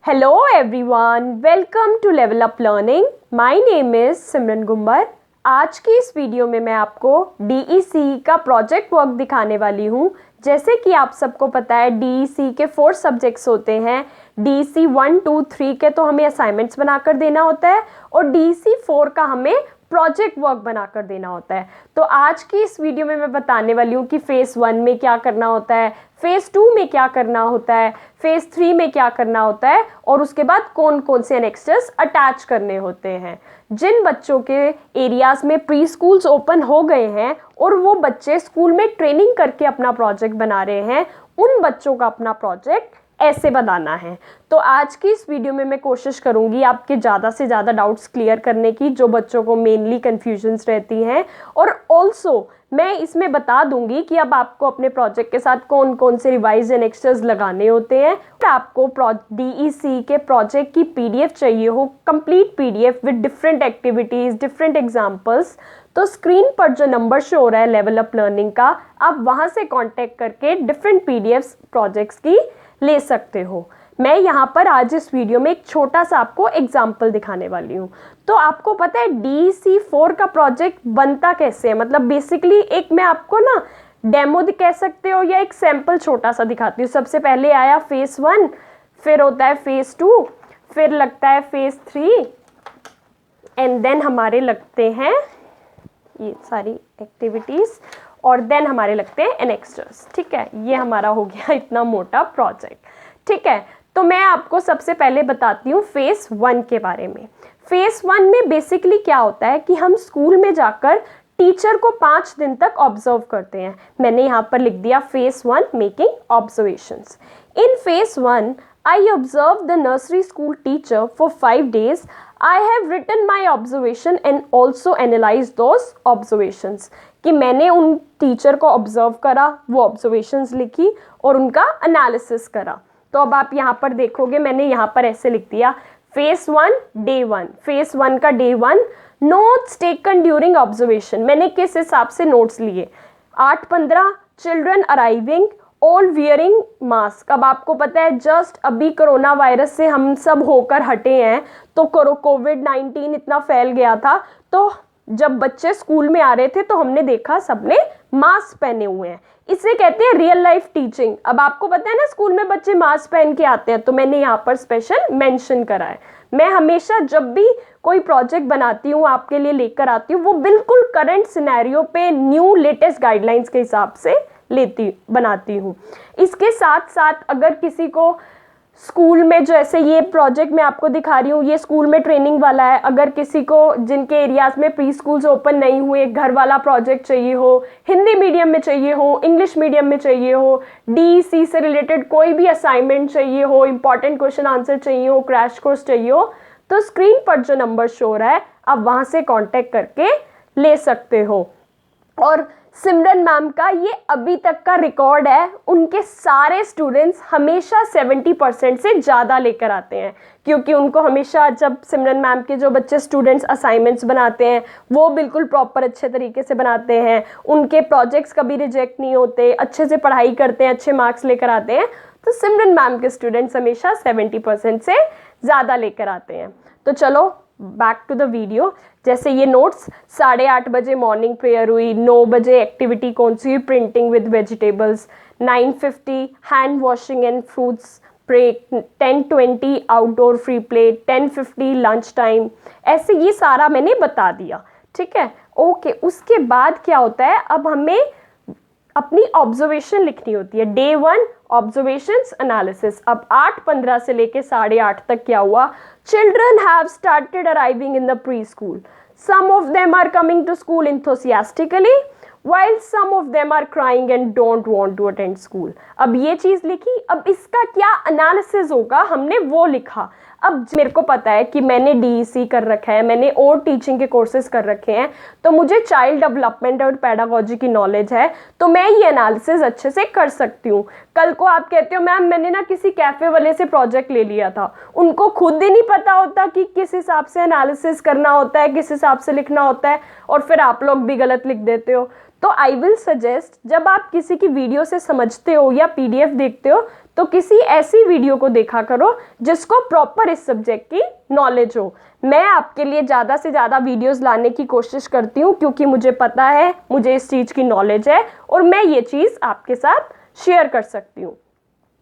Hello everyone, welcome to Level Up Learning. My name is सिमरन गुम्बर. आज की इस video में मैं आपको DEC का प्रोजेक्ट वर्क दिखाने वाली हूँ. जैसे कि आप सबको पता है DEC के 4 सब्जेक्ट्स होते हैं. DEC 1, 2, 3 के तो हमें असाइनमेंट्स बनाकर देना होता है और DEC 4 का हमें प्रोजेक्ट वर्क बनाकर देना होता है. तो आज की इस वीडियो में मैं बताने वाली हूँ कि फेज़ 1 में क्या करना होता है, फेज़ 2 में क्या करना होता है, फेज़ 3 में क्या करना होता है और उसके बाद कौन कौन से एनेक्स्टर्स अटैच करने होते हैं. जिन बच्चों के एरियाज़ में प्री स्कूल्स ओपन हो गए हैं और वो बच्चे स्कूल में ट्रेनिंग करके अपना प्रोजेक्ट बना रहे हैं, उन बच्चों का अपना प्रोजेक्ट ऐसे बनाना है. तो आज की इस वीडियो में मैं कोशिश करूंगी आपके ज़्यादा से ज़्यादा डाउट्स क्लियर करने की, जो बच्चों को मेनली कन्फ्यूजन्स रहती हैं. और ऑल्सो मैं इसमें बता दूंगी कि अब आपको अपने प्रोजेक्ट के साथ कौन कौन से रिवाइज एंड एक्स्ट्रास लगाने होते हैं. और आपको DEC के प्रोजेक्ट की PDF चाहिए हो, complete PDF with different activities, different examples, तो स्क्रीन पर जो नंबर शो हो रहा है लेवल अप लर्निंग का, आप वहाँ से कॉन्टेक्ट करके डिफरेंट PDFs प्रोजेक्ट्स की ले सकते हो. मैं यहाँ पर आज इस वीडियो में एक छोटा सा आपको एग्जाम्पल दिखाने वाली हूँ. तो आपको पता है DEC 4 का प्रोजेक्ट बनता कैसे है, मतलब बेसिकली एक मैं आपको ना डेमो कह सकते हो या एक सैम्पल छोटा सा दिखाती हूँ. सबसे पहले आया फेज़ 1, फिर होता है फेज़ 2, फिर लगता है फेज़ 3 एंड देन हमारे लगते हैं ये सारी एक्टिविटीज़ और देन हमारे लगते हैं एनेक्स्टर्स. ठीक है, ये हमारा हो गया इतना मोटा प्रोजेक्ट. ठीक है, तो मैं आपको सबसे पहले बताती हूँ फेज़ 1 के बारे में. फेज़ 1 में बेसिकली क्या होता है कि हम स्कूल में जाकर टीचर को 5 दिन तक ऑब्जर्व करते हैं. मैंने यहाँ पर लिख दिया phase 1 making observations. In phase 1 I observed the nursery school teacher for 5 days. I have written my observation and also analyzed those observations. कि मैंने उन टीचर को ऑब्जर्व करा, वो ऑब्जर्वेशंस लिखी और उनका एनालिसिस करा. तो अब आप यहाँ पर देखोगे मैंने यहाँ पर ऐसे लिख दिया फेज़ 1 डे 1. फेज़ 1 का day 1, notes taken during observation. मैंने किस हिसाब से नोट्स लिए, 8-15 children arriving all wearing mask. अब आपको पता है जस्ट अभी कोरोना वायरस से हम सब होकर हटे हैं, तो कोविड-19 इतना फैल गया था, तो जब बच्चे स्कूल में आ रहे थे तो हमने देखा सबने मास्क पहने हुए हैं. इसे कहते हैं रियल लाइफ टीचिंग. अब आपको पता है ना स्कूल में बच्चे मास्क पहन के आते हैं, तो मैंने यहाँ पर स्पेशल मेंशन करा है. मैं हमेशा जब भी कोई प्रोजेक्ट बनाती हूँ आपके लिए लेकर आती हूँ, वो बिल्कुल करंट सिनेरियो पे न्यू लेटेस्ट गाइडलाइंस के हिसाब से बनाती हूँ. इसके साथ साथ अगर किसी को स्कूल में, जो ऐसे ये प्रोजेक्ट मैं आपको दिखा रही हूँ, ये स्कूल में ट्रेनिंग वाला है, अगर किसी को जिनके एरियाज़ में प्री स्कूल्स ओपन नहीं हुए घर वाला प्रोजेक्ट चाहिए हो, हिंदी मीडियम में चाहिए हो, इंग्लिश मीडियम में चाहिए हो, DEC से रिलेटेड कोई भी असाइनमेंट चाहिए हो, इंपॉर्टेंट क्वेश्चन आंसर चाहिए हो, क्रैश कोर्स चाहिए हो, तो स्क्रीन पर जो नंबर शो हो रहा है आप वहाँ से कॉन्टेक्ट करके ले सकते हो. और सिमरन मैम का ये अभी तक का रिकॉर्ड है, उनके सारे स्टूडेंट्स हमेशा 70% से ज़्यादा लेकर आते हैं, क्योंकि उनको हमेशा जब सिमरन मैम के जो बच्चे स्टूडेंट्स असाइनमेंट्स बनाते हैं वो बिल्कुल प्रॉपर अच्छे तरीके से बनाते हैं, उनके प्रोजेक्ट्स कभी रिजेक्ट नहीं होते, अच्छे से पढ़ाई करते हैं, अच्छे मार्क्स लेकर आते हैं. तो सिमरन मैम के स्टूडेंट्स हमेशा 70% से ज़्यादा लेकर आते हैं. तो चलो बैक टू द वीडियो. जैसे ये नोट्स, 8:30 बजे मॉर्निंग प्रेयर हुई, 9 बजे एक्टिविटी कौन सी हुई, printing with vegetables, 9:50 hand washing and fruits break, 10:20 outdoor free play, 10:50 lunch time. ऐसे ये सारा मैंने बता दिया. ठीक है, ओके. उसके बाद क्या होता है, अब हमें अपनी ऑब्जर्वेशन लिखनी होती है. Day 1 observations analysis. अब 8:15 से लेके 8:30 तक क्या हुआ, children have started arriving in the preschool. Some of them are coming to school enthusiastically while some of them are crying and don't want to attend school. अब ये चीज़ लिखी. अब इसका क्या एनालिसिस होगा हमने वो लिखा. अब मेरे को पता है कि मैंने DEC कर रखा है, मैंने और टीचिंग के कोर्सेज कर रखे हैं, तो मुझे चाइल्ड डेवलपमेंट और पैडागोजी की नॉलेज है, तो मैं ये एनालिसिस अच्छे से कर सकती हूँ. कल को आप कहते हो मैम मैंने ना किसी कैफ़े वाले से प्रोजेक्ट ले लिया था, उनको खुद ही नहीं पता होता कि किस हिसाब से एनालिसिस करना होता है, किस हिसाब से लिखना होता है, और फिर आप लोग भी गलत लिख देते हो. तो आई विल सजेस्ट, जब आप किसी की वीडियो से समझते हो या PDF देखते हो, तो किसी ऐसी वीडियो को देखा करो जिसको प्रॉपर इस सब्जेक्ट की नॉलेज हो। मैं आपके लिए ज़्यादा से ज़्यादा वीडियोस लाने की कोशिश करती हूँ क्योंकि मुझे पता है, मुझे इस चीज़ की नॉलेज है और मैं ये चीज़ आपके साथ शेयर कर सकती हूँ।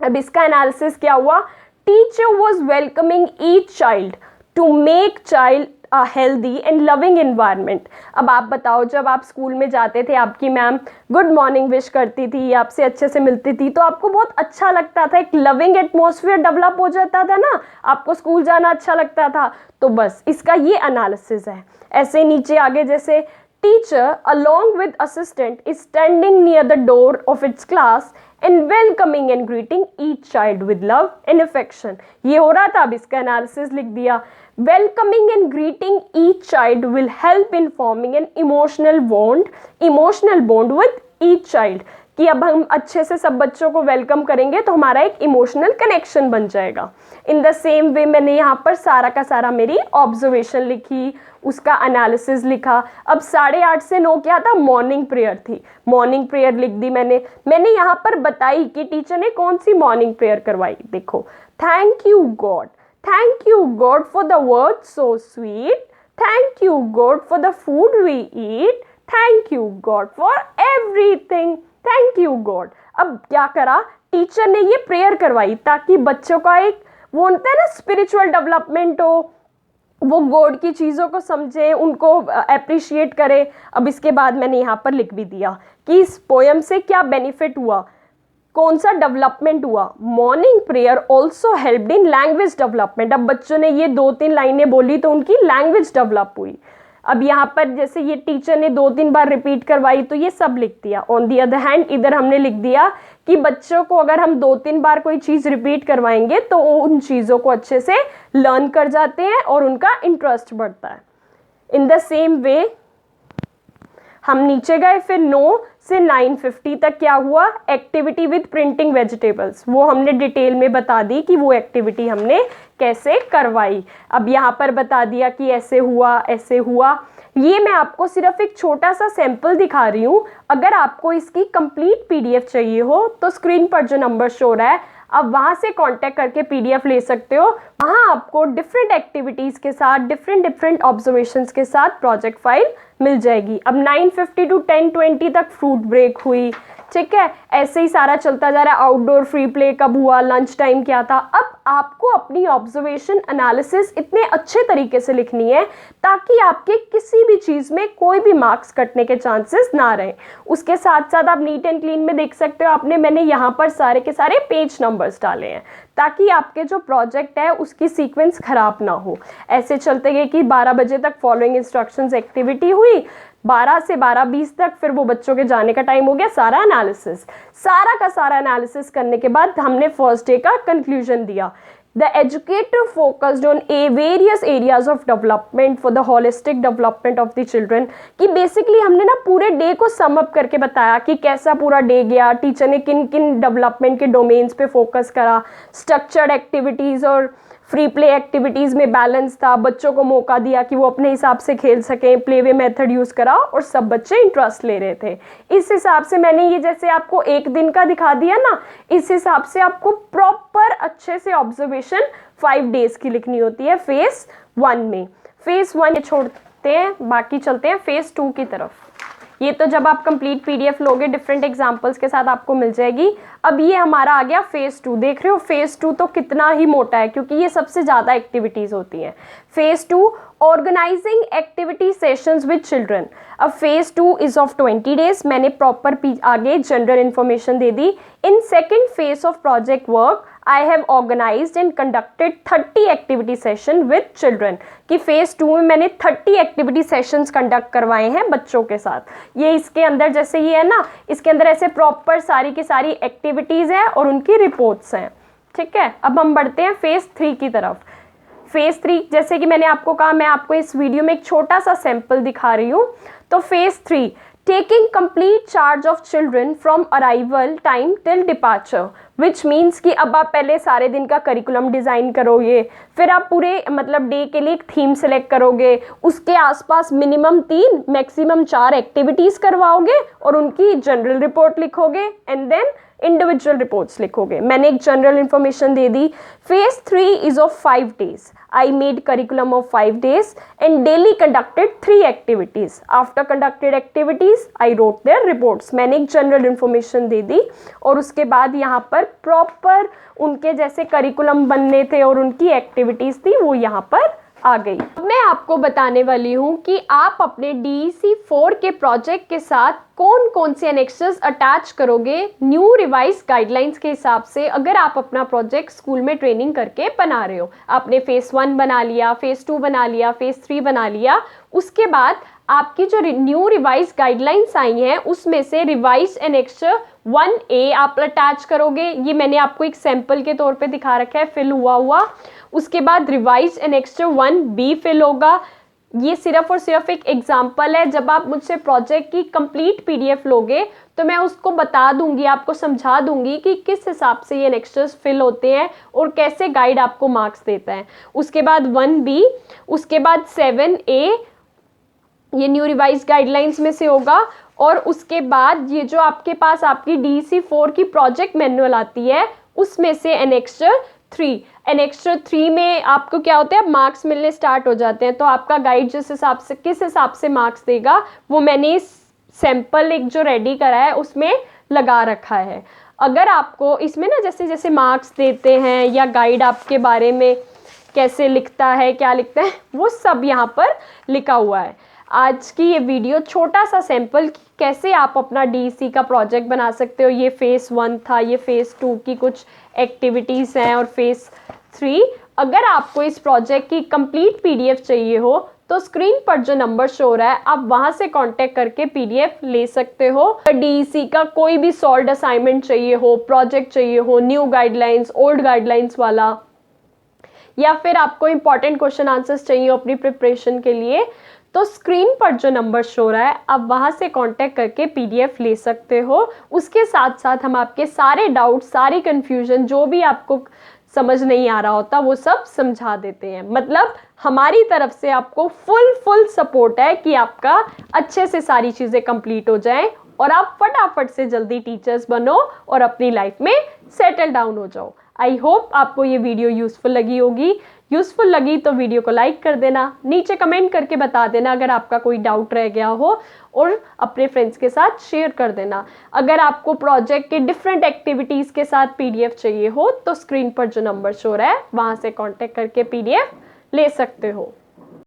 अब इसका एनालिसिस क्या हुआ? Teacher was welcoming each child to make child a healthy and loving environment. अब आप बताओ, जब आप स्कूल में जाते थे, आपकी मैम गुड मॉर्निंग विश करती थी, आपसे अच्छे से मिलती थी, तो आपको बहुत अच्छा लगता था, एक लविंग एटमॉस्फेयर डेवलप हो जाता था ना, आपको स्कूल जाना अच्छा लगता था। तो बस इसका ये एनालिसिस है। ऐसे नीचे आगे जैसे teacher along with assistant is standing near the door of its class and welcoming and greeting each child with love and affection। ये हो रहा था, अब इसका एनालिसिस लिख दिया। Welcoming and greeting each child will help in forming an emotional bond with each child। कि अब हम अच्छे से सब बच्चों को वेलकम करेंगे तो हमारा एक इमोशनल कनेक्शन बन जाएगा। इन द सेम वे मैंने यहाँ पर सारा का सारा मेरी ऑब्जर्वेशन लिखी, उसका एनालिसिस लिखा। अब 8:30 से 9 क्या था? मॉर्निंग प्रेयर थी। मॉर्निंग प्रेयर लिख दी मैंने यहाँ पर बताई कि टीचर ने कौन सी मॉर्निंग प्रेयर करवाई। देखो, thank you God for the world so sweet, thank you God for the food we eat, thank you God for everything, thank you God. अब क्या करा टीचर ने? ये प्रेयर करवाई ताकि बच्चों का एक वो होता है ना स्पिरिचुअल डेवलपमेंट हो, वो गॉड की चीज़ों को समझे, उनको अप्रिशिएट करे। अब इसके बाद मैंने यहाँ पर लिख भी दिया कि इस पोएम से क्या बेनिफिट हुआ, कौन सा डेवलपमेंट हुआ। Morning prayer also helped in language development. अब बच्चों ने ये 2-3 लाइनें बोली तो उनकी लैंग्वेज डेवलप हुई। अब यहाँ पर जैसे ये टीचर ने 2-3 बार रिपीट करवाई तो ये सब लिख दिया। ऑन दी अदर हैंड इधर हमने लिख दिया कि बच्चों को अगर हम 2-3 बार कोई चीज़ रिपीट करवाएंगे तो उन चीज़ों को अच्छे से लर्न कर जाते हैं और उनका इंटरेस्ट बढ़ता है। इन द सेम वे हम नीचे गए, फिर 9 से 9:50 तक क्या हुआ? Activity with printing vegetables. वो हमने डिटेल में बता दी कि वो एक्टिविटी हमने कैसे करवाई। अब यहाँ पर बता दिया कि ऐसे हुआ। ये मैं आपको सिर्फ एक छोटा सा सैंपल दिखा रही हूँ। अगर आपको इसकी कंप्लीट पीडीएफ चाहिए हो तो स्क्रीन पर जो नंबर शो रहा है आप वहाँ से कांटेक्ट करके पीडीएफ ले सकते हो। वहाँ आपको डिफरेंट एक्टिविटीज़ के साथ डिफरेंट ऑब्जर्वेशंस के साथ प्रोजेक्ट फाइल मिल जाएगी। अब 9:50 to 10:20 तक फ्रूट ब्रेक हुई, ठीक है, ऐसे ही सारा चलता जा रहा है। आउटडोर फ्री प्ले कब हुआ, लंच टाइम क्या था। अब आपको अपनी ऑब्जर्वेशन एनालिसिस इतने अच्छे तरीके से लिखनी है ताकि आपके किसी भी चीज़ में कोई भी मार्क्स कटने के चांसेस ना रहे। उसके साथ साथ आप नीट एंड क्लीन में देख सकते हो, मैंने यहाँ पर सारे के सारे पेज नंबर्स डाले हैं ताकि आपके जो प्रोजेक्ट है उसकी सीक्वेंस खराब ना हो। ऐसे चलते गए कि 12 बजे तक फॉलोइंग इंस्ट्रक्शंस एक्टिविटी हुई, 12 से 12:20 तक फिर वो बच्चों के जाने का टाइम हो गया। सारा का सारा एनालिसिस करने के बाद हमने फर्स्ट डे का कंक्लूजन दिया। The educator focused on various areas of development for the holistic development of the children। कि बेसिकली हमने ना पूरे डे को सम अप करके बताया कि कैसा पूरा डे गया, टीचर ने किन किन डेवलपमेंट के डोमेन्स पे फोकस करा, स्ट्रक्चर्ड एक्टिविटीज़ और फ्री प्ले एक्टिविटीज़ में बैलेंस था, बच्चों को मौका दिया कि वो अपने हिसाब से खेल सकें, प्ले वे मेथड यूज़ करा और सब बच्चे इंटरेस्ट ले रहे थे। इस हिसाब से मैंने ये जैसे आपको एक दिन का दिखा दिया ना, इस हिसाब से आपको प्रॉपर अच्छे से ऑब्जर्वेशन 5 डेज़ की लिखनी होती है फेज़ 1 में। फेज़ 1 छोड़ते हैं, बाकी चलते हैं फेज़ 2 की तरफ। ये तो जब आप कंप्लीट पीडीएफ लोगे डिफरेंट एग्जांपल्स के साथ आपको मिल जाएगी। अब ये हमारा आ गया फेज़ 2। देख रहे हो फेज़ 2 तो कितना ही मोटा है क्योंकि ये सबसे ज़्यादा एक्टिविटीज़ होती हैं। Phase 2 organising activity sessions with children. अब फेज़ 2 इज़ ऑफ 20 डेज। मैंने प्रॉपर आगे जनरल इन्फॉर्मेशन दे दी। In second phase of project work I have organized and conducted 30 activity session with children। कि फेज़ 2 में मैंने 30 एक्टिविटी सेशंस कंडक्ट करवाए हैं बच्चों के साथ। ये इसके अंदर जैसे ये है ना, इसके अंदर ऐसे प्रॉपर सारी की सारी एक्टिविटीज़ हैं और उनकी रिपोर्ट्स हैं, ठीक है। अब हम बढ़ते हैं फेज़ 3 की तरफ। फेज़ 3 जैसे कि मैंने आपको कहा, मैं आपको इस वीडियो में एक छोटा सा सैंपल दिखा रही हूँ। तो phase 3 taking complete charge of children from arrival time till departure। Which means कि अब आप पहले सारे दिन का करिकुलम डिज़ाइन करोगे, फिर आप पूरे मतलब डे के लिए एक थीम सेलेक्ट करोगे, उसके आसपास मिनिमम 3 मैक्सिमम 4 एक्टिविटीज़ करवाओगे और उनकी जनरल रिपोर्ट लिखोगे एंड देन इंडिविजुअल रिपोर्ट्स लिखोगे। मैंने एक जनरल इन्फॉर्मेशन दे दी। Phase 3 is of 5 days. I made curriculum of 5 days and daily conducted 3 activities. After conducted activities, I wrote their reports. मैंने एक जनरल इन्फॉर्मेशन दे दी और उसके बाद यहाँ पर प्रॉपर उनके जैसे करिकुलम बनने थे और उनकी एक्टिविटीज़ थी वो यहाँ पर आ गई। अब मैं आपको बताने वाली हूँ कि आप अपने DEC 4 के प्रोजेक्ट के साथ कौन कौन से एनेक्सेस अटैच करोगे न्यू रिवाइज गाइडलाइंस के हिसाब से। अगर आप अपना प्रोजेक्ट स्कूल में ट्रेनिंग करके बना रहे हो, आपने फेज़ 1 बना लिया, फेज़ 2 बना लिया, फेज़ 3 बना लिया, उसके बाद आपकी जो न्यू रिवाइज गाइडलाइंस आई हैं उसमें से रिवाइज एनेक्सचर 1A आप अटैच करोगे। ये मैंने आपको एक सैंपल के तौर पे दिखा रखा है, फिल हुआ। उसके बाद रिवाइज एनेक्सचर 1B फिल होगा। ये सिर्फ और सिर्फ एक एग्जाम्पल है। जब आप मुझसे प्रोजेक्ट की कंप्लीट PDF लोगे तो मैं उसको बता दूंगी, आपको समझा दूंगी कि किस हिसाब से ये एनेक्सचर्स फिल होते हैं और कैसे गाइड आपको मार्क्स देता है। उसके बाद 1B, उसके बाद 7A ये न्यू रिवाइज गाइडलाइंस में से होगा और उसके बाद ये जो आपके पास आपकी DEC 4 की प्रोजेक्ट मैनुअल आती है उसमें से एनेक्सचर 3। एनेक्सचर 3 में आपको क्या होता है, मार्क्स मिलने स्टार्ट हो जाते हैं। तो आपका गाइड जिस हिसाब से किस हिसाब से मार्क्स देगा वो मैंने इस सैंपल एक जो रेडी करा है उसमें लगा रखा है। अगर आपको इसमें ना जैसे जैसे मार्क्स देते हैं या गाइड आपके बारे में कैसे लिखता है, क्या लिखता है, वो सब यहाँ पर लिखा हुआ है। आज की ये वीडियो छोटा सा सैंपल कैसे आप अपना DEC का प्रोजेक्ट बना सकते हो। ये फेज़ 1 था, ये फेज़ 2 की कुछ एक्टिविटीज़ हैं और फेज़ 3। अगर आपको इस प्रोजेक्ट की कंप्लीट PDF चाहिए हो तो स्क्रीन पर जो नंबर शो हो रहा है आप वहाँ से कांटेक्ट करके PDF ले सकते हो। DEC का कोई भी सॉल्व्ड असाइनमेंट चाहिए हो, प्रोजेक्ट चाहिए हो, न्यू गाइडलाइंस, ओल्ड गाइडलाइंस वाला, या फिर आपको इंपॉर्टेंट क्वेश्चन आंसर्स चाहिए अपनी प्रिपरेशन के लिए, तो स्क्रीन पर जो नंबर शो हो रहा है आप वहाँ से कांटेक्ट करके PDF ले सकते हो। उसके साथ साथ हम आपके सारे डाउट, सारी कन्फ्यूजन, जो भी आपको समझ नहीं आ रहा होता वो सब समझा देते हैं। मतलब हमारी तरफ से आपको फुल सपोर्ट है कि आपका अच्छे से सारी चीज़ें कंप्लीट हो जाएं और आप फटाफट से जल्दी टीचर्स बनो और अपनी लाइफ में सेटल डाउन हो जाओ। आई होप आपको ये वीडियो यूज़फुल लगी होगी। यूज़फुल लगी तो वीडियो को लाइक कर देना, नीचे कमेंट करके बता देना अगर आपका कोई डाउट रह गया हो और अपने फ्रेंड्स के साथ शेयर कर देना। अगर आपको प्रोजेक्ट के डिफरेंट एक्टिविटीज़ के साथ PDF चाहिए हो तो स्क्रीन पर जो नंबर शो रहा है वहाँ से कांटेक्ट करके PDF ले सकते हो।